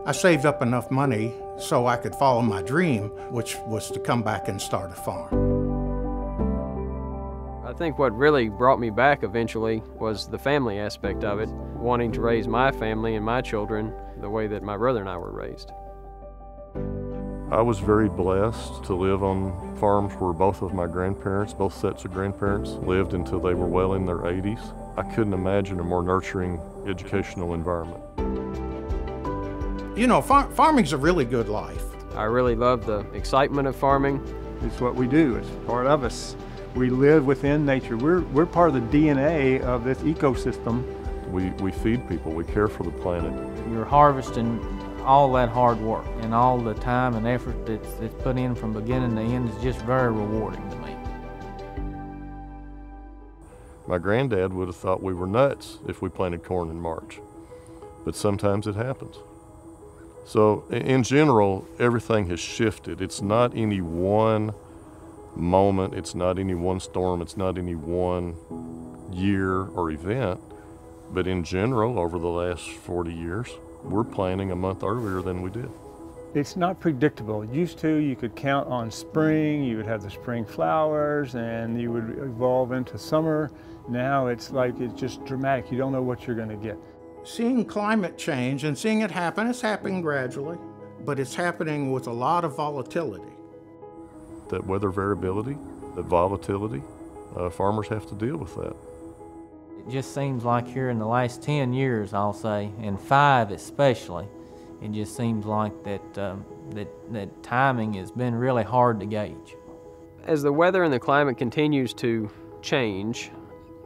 I saved up enough money so I could follow my dream, which was to come back and start a farm. I think what really brought me back eventually was the family aspect of it, wanting to raise my family and my children the way that my brother and I were raised. I was very blessed to live on farms where both of my grandparents, both sets of grandparents, lived until they were well in their 80s. I couldn't imagine a more nurturing educational environment. You know, farming's a really good life. I really love the excitement of farming. It's what we do. It's part of us. We live within nature. We're part of the DNA of this ecosystem. We feed people. We care for the planet. You're harvesting all that hard work, and all the time and effort that's put in from beginning to end is just very rewarding to me. My granddad would have thought we were nuts if we planted corn in March, but sometimes it happens. So in general, everything has shifted. It's not any one moment, it's not any one storm, it's not any one year or event, but in general, over the last 40 years, we're planting a month earlier than we did. It's not predictable. Used to, you could count on spring, you would have the spring flowers, and you would evolve into summer. Now it's like, it's just dramatic. You don't know what you're going to get. Seeing climate change and seeing it happen, it's happening gradually, but it's happening with a lot of volatility. That weather variability, that volatility, farmers have to deal with that. It just seems like here in the last 10 years, I'll say, and 5 especially, it just seems like that timing has been really hard to gauge. As the weather and the climate continues to change,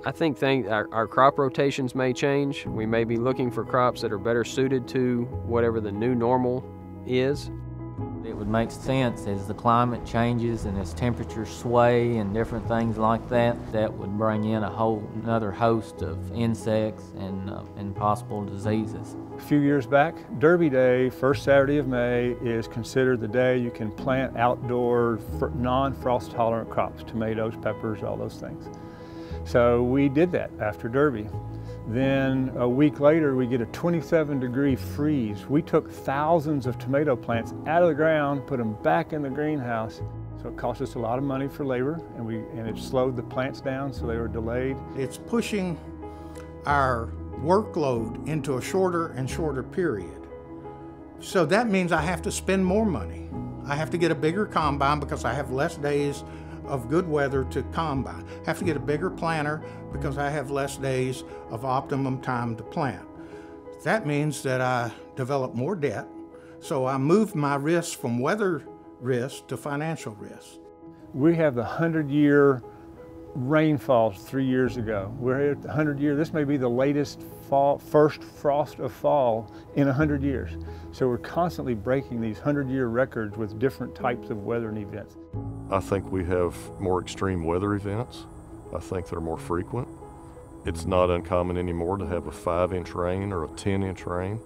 I think our crop rotations may change. We may be looking for crops that are better suited to whatever the new normal is. It would make sense as the climate changes and as temperatures sway and different things like that, that would bring in a whole another host of insects and possible diseases. A few years back, Derby Day, first Saturday of May, is considered the day you can plant outdoor non-frost tolerant crops, tomatoes, peppers, all those things. So we did that after Derby. Then a week later, we get a 27-degree freeze. We took thousands of tomato plants out of the ground, put them back in the greenhouse. So it cost us a lot of money for labor, and it slowed the plants down, so they were delayed. It's pushing our workload into a shorter and shorter period. So that means I have to spend more money. I have to get a bigger combine because I have less days of good weather to combine. I have to get a bigger planter because I have less days of optimum time to plant. That means that I develop more debt, so I move my risk from weather risk to financial risk. We have the 100-year rainfalls 3 years ago. We're at the 100-year, this may be the latest first frost of fall in 100 years. So we're constantly breaking these 100-year records with different types of weather and events. I think we have more extreme weather events. I think they're more frequent. It's not uncommon anymore to have a 5-inch rain or a 10-inch rain.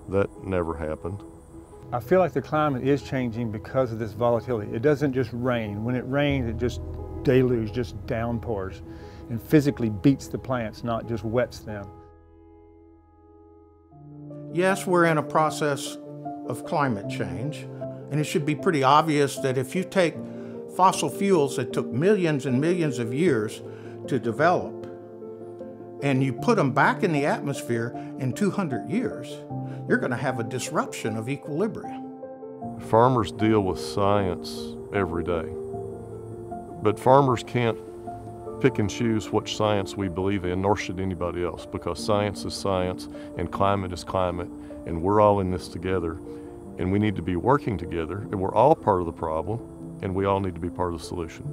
That never happened. I feel like the climate is changing because of this volatility. It doesn't just rain. When it rains, it just deluge, just downpours, and physically beats the plants, not just wets them. Yes, we're in a process of climate change, and it should be pretty obvious that if you take fossil fuels that took millions and millions of years to develop, and you put them back in the atmosphere in 200 years, you're going to have a disruption of equilibrium. Farmers deal with science every day, but farmers can't pick and choose which science we believe in, nor should anybody else, because science is science and climate is climate, and we're all in this together, and we need to be working together, and we're all part of the problem, and we all need to be part of the solution.